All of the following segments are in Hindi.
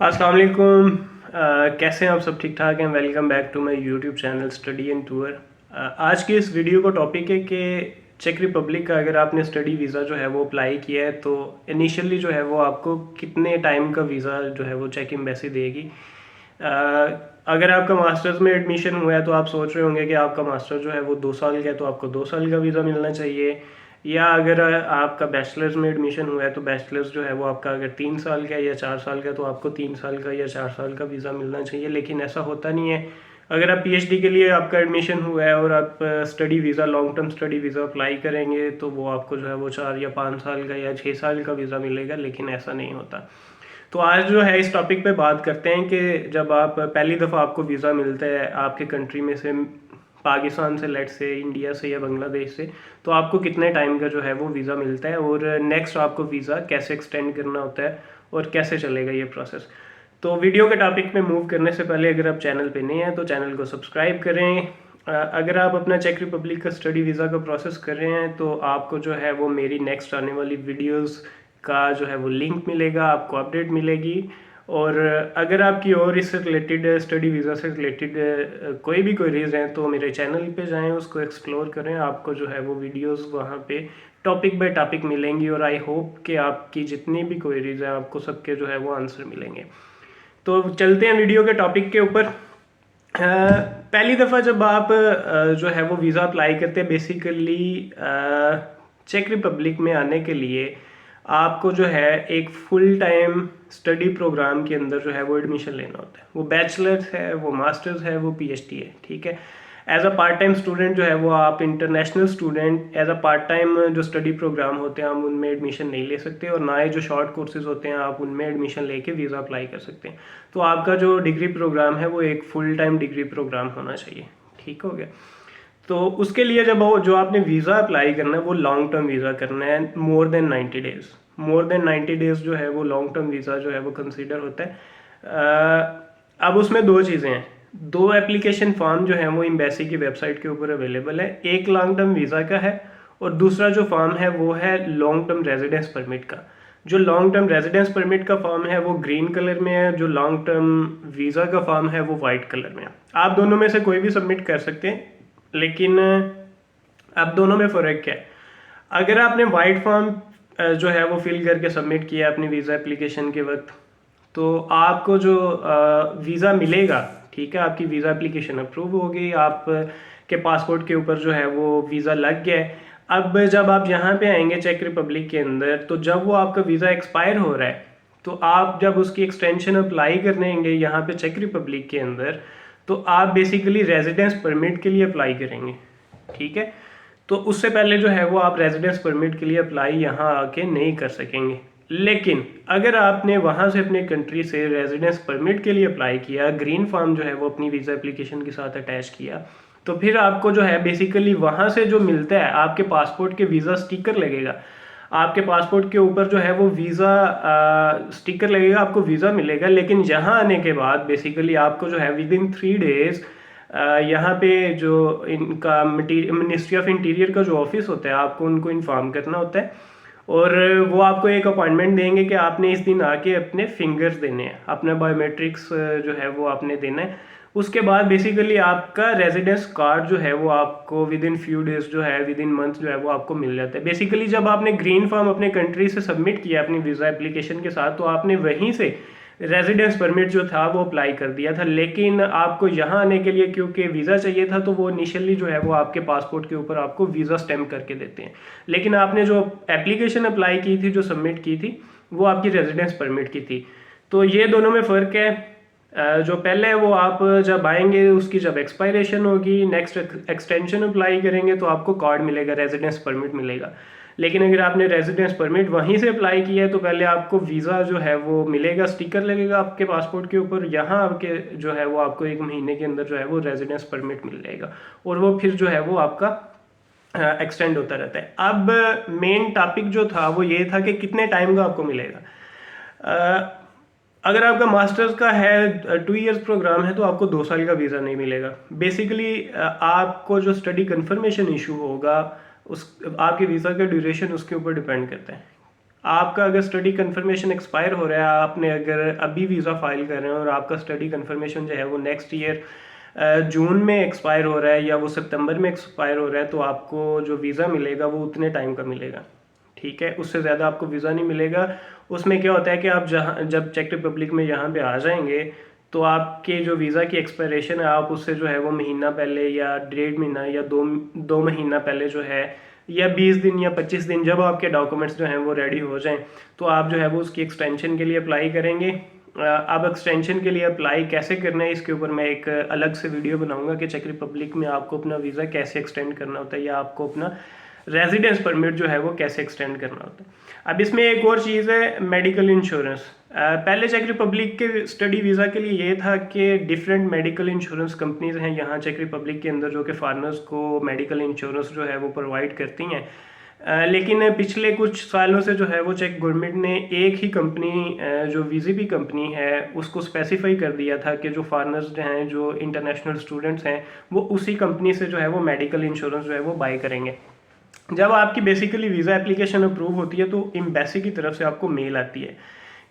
अस्सलाम वालेकुम। कैसे हैं आप? सब ठीक ठाक हैं? Welcome back to my YouTube channel study and tour. आज की इस वीडियो का टॉपिक है कि चेक रिपब्लिक का अगर आपने स्टडी वीज़ा जो है वो अप्लाई किया है तो इनिशियली जो है वो आपको कितने टाइम का वीज़ा जो है वो चेक एम्बेसी देगी। अगर आपका मास्टर्स में एडमिशन हुआ है तो आप सोच रहे होंगे कि आपका मास्टर जो है वो 2 साल का है तो आपको 2 साल का वीज़ा मिलना चाहिए। या अगर आपका बैचलर्स में एडमिशन हुआ है तो बैचलर्स जो है वो आपका अगर 3 साल का है या 4 साल का है तो आपको 3 साल का या 4 साल का वीज़ा मिलना चाहिए। लेकिन ऐसा होता नहीं है। अगर आप पीएचडी के लिए आपका एडमिशन हुआ है और आप study visa long term study visa apply करेंगे तो वो आपको जो है वो 4 या 5 साल का या 6 साल का वीज़ा मिलेगा, लेकिन ऐसा नहीं होता। तो आज जो है इस टॉपिक पे बात करते हैं कि जब आप पहली दफ़ा आपको वीज़ा मिलता है आपके कंट्री में से, पाकिस्तान से, लेट से, इंडिया से या बांग्लादेश से, तो आपको कितने टाइम का जो है वो वीज़ा मिलता है और नेक्स्ट आपको वीज़ा कैसे एक्सटेंड करना होता है और कैसे चलेगा ये प्रोसेस। तो वीडियो के टॉपिक में मूव करने से पहले अगर आप चैनल पे नए हैं तो चैनल को सब्सक्राइब करें। अगर आप अपना चेक रिपब्लिक का स्टडी वीज़ा का प्रोसेस कर रहे हैं तो आपको जो है वो मेरी नेक्स्ट आने वाली वीडियोस का जो है वो लिंक मिलेगा, आपको अपडेट मिलेगी। और अगर आपकी और इससे रिलेटेड स्टडी वीज़ा से रिलेटेड कोई भी क्वेरीज हैं तो मेरे चैनल पे जाएं, उसको एक्सप्लोर करें। आपको जो है वो वीडियोस वहाँ पे टॉपिक बाय टॉपिक मिलेंगी और आई होप कि आपकी जितनी भी क्वेरीज हैं आपको सबके जो है वो आंसर मिलेंगे। तो चलते हैं वीडियो के टॉपिक के ऊपर। पहली दफ़ा जब आप जो है वो वीज़ा अप्लाई करते हैं, बेसिकली चेक रिपब्लिक में आने के लिए आपको जो है एक फुल टाइम स्टडी प्रोग्राम के अंदर जो है वो एडमिशन लेना होता है। वो बैचलर्स है, वो मास्टर्स है, वो पीएचडी है, ठीक है। As a part time student जो है वो आप international student as a part time जो स्टडी प्रोग्राम होते हैं हम उनमें एडमिशन नहीं ले सकते, और ना ही जो शॉर्ट कोर्सेज होते हैं आप उनमें एडमिशन लेके वीज़ा अप्लाई कर सकते हैं। तो आपका जो डिग्री प्रोग्राम है वो एक फुल टाइम डिग्री प्रोग्राम होना चाहिए, ठीक हो गया। तो उसके लिए जब जो आपने वीज़ा अप्लाई करना है वो लॉन्ग टर्म वीज़ा करना है, more than 90 days. More than 90 days जो है वो लॉन्ग टर्म वीज़ा जो है वो कंसिडर होता है। अब उसमें दो चीज़ें हैं, दो एप्लीकेशन फॉर्म जो है वो एम्बेसी की वेबसाइट के ऊपर अवेलेबल है। एक लॉन्ग टर्म वीज़ा का है और दूसरा जो फॉर्म है वो है लॉन्ग टर्म रेजिडेंस परमिट का। जो लॉन्ग टर्म रेजिडेंस परमिट का फॉर्म है वो ग्रीन कलर में है, जो लॉन्ग टर्म वीज़ा का फॉर्म है वो वाइट कलर में है। आप दोनों में से कोई भी सबमिट कर सकते हैं, लेकिन अब दोनों में फ़र्क क्या है। अगर आपने वाइट फॉर्म जो है वो फिल करके सबमिट किया अपनी वीज़ा एप्लीकेशन के वक्त, तो आपको जो वीज़ा मिलेगा, ठीक है, आपकी वीज़ा एप्लीकेशन अप्रूव हो गई, आप के पासपोर्ट के ऊपर जो है वो वीज़ा लग गया है। अब जब आप यहाँ पे आएंगे चेक रिपब्लिक के अंदर, तो जब वो आपका वीज़ा एक्सपायर हो रहा है तो आप जब उसकी एक्सटेंशन अप्लाई करने आएंगे यहाँ पे चेक रिपब्लिक के अंदर, तो आप बेसिकली रेजिडेंस परमिट के लिए अप्लाई करेंगे, ठीक है। तो उससे पहले जो है वो आप रेजिडेंस परमिट के लिए अप्लाई यहाँ आके नहीं कर सकेंगे। लेकिन अगर आपने वहाँ से अपने कंट्री से रेजिडेंस परमिट के लिए अप्लाई किया, ग्रीन फॉर्म जो है वो अपनी वीज़ा एप्लीकेशन के साथ अटैच किया, तो फिर आपको जो है बेसिकली वहाँ से जो मिलता है आपके पासपोर्ट के वीज़ा स्टिकर लगेगा। आपके पासपोर्ट के ऊपर जो है वो वीज़ा स्टिकर लगेगा, आपको वीज़ा मिलेगा। लेकिन यहाँ आने के बाद बेसिकली आपको जो है विद इन 3 डेज यहाँ पे जो इनका मिनिस्ट्री ऑफ इंटीरियर का जो ऑफिस होता है आपको उनको इन्फॉर्म करना होता है, और वो आपको एक अपॉइंटमेंट देंगे कि आपने इस दिन आके अपने फिंगर्स देने हैं, अपना बायोमेट्रिक्स जो है वो आपने देना है। उसके बाद बेसिकली आपका रेजिडेंस कार्ड जो है वो आपको विद इन फ्यू डेज जो है, विद इन मंथ जो है वो आपको मिल जाता है। बेसिकली जब आपने ग्रीन फॉर्म अपने कंट्री से सबमिट किया अपनी वीज़ा एप्लीकेशन के साथ, तो आपने वहीं से रेजिडेंस परमिट जो था वो अप्लाई कर दिया था। लेकिन आपको यहाँ आने के लिए क्योंकि वीज़ा चाहिए था, तो वो इनिशियली जो है वो आपके पासपोर्ट के ऊपर आपको वीज़ा स्टैम्प करके देते हैं। लेकिन आपने जो एप्लीकेशन अप्लाई की थी, जो सबमिट की थी, वो आपकी रेजिडेंस परमिट की थी। तो ये दोनों में फ़र्क है। जो पहले है वो आप जब आएंगे उसकी जब एक्सपायरेशन होगी, नेक्स्ट एक्सटेंशन अप्लाई करेंगे तो आपको कार्ड मिलेगा, रेजिडेंस परमिट मिलेगा। लेकिन अगर आपने रेजिडेंस परमिट वहीं से अप्लाई किया है तो पहले आपको वीज़ा जो है वो मिलेगा, स्टिकर लगेगा आपके पासपोर्ट के ऊपर, यहाँ आपके जो है वो आपको 1 महीने के अंदर जो है वो रेजिडेंस परमिट मिल जाएगा, और वो फिर जो है वो आपका एक्सटेंड होता रहता है। अब मेन टॉपिक जो था वो ये था कि कितने टाइम का आपको मिलेगा। अगर आपका मास्टर्स का है 2 इयर्स प्रोग्राम है तो आपको 2 साल का वीज़ा नहीं मिलेगा। बेसिकली आपको जो स्टडी कंफर्मेशन इशू होगा उस आपके वीज़ा का ड्यूरेशन उसके ऊपर डिपेंड करता है। आपका अगर स्टडी कंफर्मेशन एक्सपायर हो रहा है, आपने अगर अभी वीज़ा फाइल कर रहे हैं और आपका स्टडी कंफर्मेशन जो है वो नेक्स्ट ईयर जून में एक्सपायर हो रहा है या वो सितंबर में एक्सपायर हो रहा है, तो आपको जो वीज़ा मिलेगा वो उतने टाइम का मिलेगा, ठीक है। उससे ज़्यादा आपको वीज़ा नहीं मिलेगा। उसमें क्या होता है कि आप जब चेक रिपब्लिक में यहाँ पे आ जाएंगे तो आपके जो वीज़ा की एक्सपायरेशन है, आप उससे जो है वो महीना पहले या 1.5 महीना या दो महीना पहले जो है, या 20 दिन या 25 दिन, जब आपके डॉक्यूमेंट्स जो हैं वो रेडी हो जाएं, तो आप जो है वो उसकी एक्सटेंशन के लिए अप्लाई करेंगे। अब एक्सटेंशन के लिए अप्लाई कैसे करना है, इसके ऊपर मैं एक अलग से वीडियो बनाऊंगा कि चेक रिपब्लिक में आपको अपना वीज़ा कैसे एक्सटेंड करना होता है या आपको अपना रेजिडेंस परमिट जो है वो कैसे एक्सटेंड करना होता है। अब इसमें एक और चीज़ है, मेडिकल इंश्योरेंस। पहले चेक रिपब्लिक के स्टडी वीज़ा के लिए ये था कि डिफरेंट मेडिकल इंश्योरेंस कंपनीज हैं यहाँ चेक रिपब्लिक के अंदर जो कि फार्मर्स को मेडिकल इंश्योरेंस जो है वो प्रोवाइड करती हैं। लेकिन पिछले कुछ सालों से जो है वो चेक गवर्नमेंट ने एक ही कंपनी जो वीजीपी कंपनी है उसको स्पेसिफाई कर दिया था कि जो फॉरेनर्स जो हैं, जो इंटरनेशनल स्टूडेंट्स हैं, वो उसी कंपनी से जो है वो मेडिकल इंश्योरेंस जो है वो बाई करेंगे। जब आपकी बेसिकली वीज़ा एप्लीकेशन अप्रूव होती है तो एम्बेसी की तरफ से आपको मेल आती है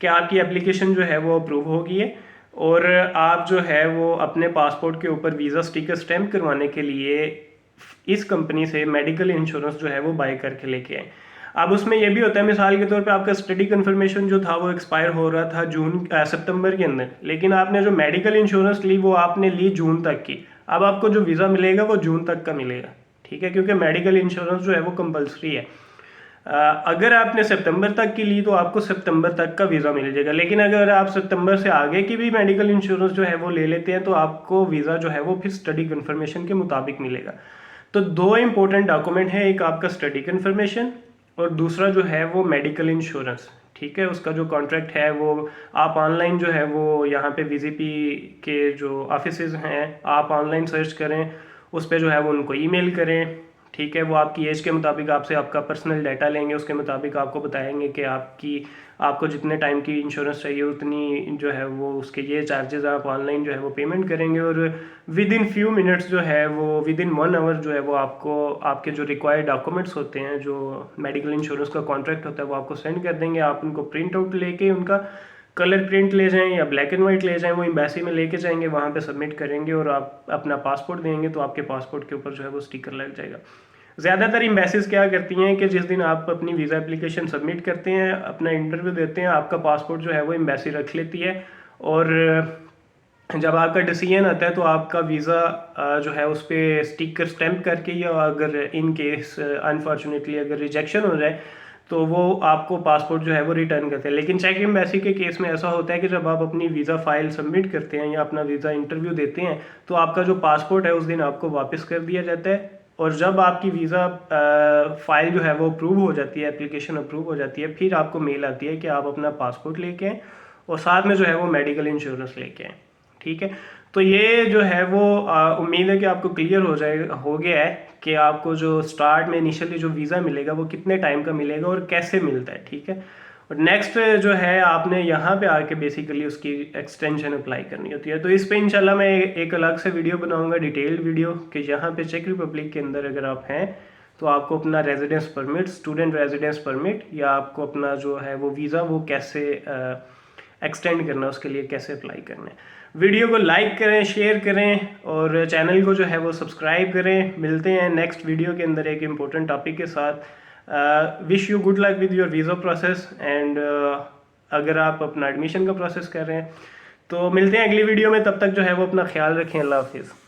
कि आपकी एप्लीकेशन जो है वो अप्रूव हो गई है और आप जो है वो अपने पासपोर्ट के ऊपर वीज़ा स्टिकर स्टैम्प करवाने के लिए इस कंपनी से मेडिकल इंश्योरेंस जो है वो बाय करके लेके आए। अब उसमें यह भी होता है, मिसाल के तौर पे आपका स्टडी कंफर्मेशन जो था वो एक्सपायर हो रहा था सितंबर के अंदर, लेकिन आपने जो मेडिकल इंश्योरेंस ली वो आपने ली जून तक की। अब आपको जो वीज़ा मिलेगा वो जून तक का मिलेगा, ठीक है, क्योंकि मेडिकल इंश्योरेंस जो है वो कंपलसरी है। अगर आपने सितंबर तक की ली तो आपको सितंबर तक का वीज़ा मिल जाएगा, लेकिन अगर आप सितंबर से आगे की भी मेडिकल इंश्योरेंस जो है वो ले लेते हैं तो आपको वीज़ा जो है वो फिर स्टडी कंफर्मेशन के मुताबिक मिलेगा। तो दो इंपॉर्टेंट डॉक्यूमेंट है, एक आपका स्टडी कंफर्मेशन और दूसरा जो है वो मेडिकल इंश्योरेंस, ठीक है। उसका जो कॉन्ट्रैक्ट है वो आप ऑनलाइन जो है वो यहाँ पे वीजीपी के जो ऑफिसेज हैं आप ऑनलाइन सर्च करें, उस पर जो है वो उनको ईमेल करें, ठीक है। वो आपकी एज के मुताबिक आपसे आपका पर्सनल डाटा लेंगे, उसके मुताबिक आपको बताएंगे कि आपको जितने टाइम की इंश्योरेंस चाहिए उतनी जो है वो उसके ये चार्जेस आप ऑनलाइन जो है वो पेमेंट करेंगे और विद इन फ्यू मिनट्स जो है वो विद इन 1 आवर जो है वो आपको आपके जो रिक्वायर्ड डॉक्यूमेंट्स होते हैं, जो मेडिकल इंश्योरेंस का कॉन्ट्रैक्ट होता है, वो आपको सेंड कर देंगे। आप उनको प्रिंट आउट लेके उनका कलर प्रिंट ले जाएं या ब्लैक एंड वाइट ले जाएं, वो एम्बेसी में लेके जाएंगे, वहाँ पे सबमिट करेंगे और आप अपना पासपोर्ट देंगे तो आपके पासपोर्ट के ऊपर जो है वो स्टिकर लग जाएगा। ज़्यादातर एम्बेसीज क्या करती हैं कि जिस दिन आप अपनी वीज़ा एप्लीकेशन सबमिट करते हैं, अपना इंटरव्यू देते हैं, आपका पासपोर्ट जो है वो एम्बेसी रख लेती है और जब आपका डिसीजन आता है तो आपका वीज़ा जो है उस पर स्टिकर स्टैम्प करके, या अगर इन केस अनफॉर्चुनेटली अगर रिजेक्शन हो जाए तो वो आपको पासपोर्ट जो है वो रिटर्न करते हैं। लेकिन चेक एम्बेसी के केस में ऐसा होता है कि जब आप अपनी वीज़ा फाइल सबमिट करते हैं या अपना वीज़ा इंटरव्यू देते हैं तो आपका जो पासपोर्ट है उस दिन आपको वापस कर दिया जाता है और जब आपकी वीज़ा फाइल जो है वो अप्रूव हो जाती है, एप्लीकेशन अप्रूव हो जाती है, फिर आपको मेल आती है कि आप अपना पासपोर्ट लेके आएँ और साथ में जो है वो मेडिकल इंश्योरेंस लेके आएँ, ठीक है। तो ये जो है वो उम्मीद है कि आपको क्लियर हो गया है कि आपको जो स्टार्ट में इनिशियली जो वीज़ा मिलेगा वो कितने टाइम का मिलेगा और कैसे मिलता है, ठीक है। और नेक्स्ट जो है आपने यहाँ पे आके बेसिकली उसकी एक्सटेंशन अप्लाई करनी होती है। तो इस पे इंशाल्लाह मैं एक अलग से वीडियो बनाऊंगा, डिटेल्ड वीडियो, कि यहाँ पे चेक रिपब्लिक के अंदर अगर आप हैं तो आपको अपना residence permit, student residence permit, या आपको अपना जो है वो वीज़ा वो कैसे एक्सटेंड करना है, उसके लिए कैसे अप्लाई करना है। वीडियो को लाइक करें, शेयर करें और चैनल को जो है वो सब्सक्राइब करें। मिलते हैं नेक्स्ट वीडियो के अंदर एक इम्पोर्टेंट टॉपिक के साथ। Wish you good luck with your visa process and अगर आप अपना एडमिशन का प्रोसेस कर रहे हैं तो मिलते हैं अगली वीडियो में। तब तक जो है वो अपना ख्याल रखें। अल्लाह हाफिज़।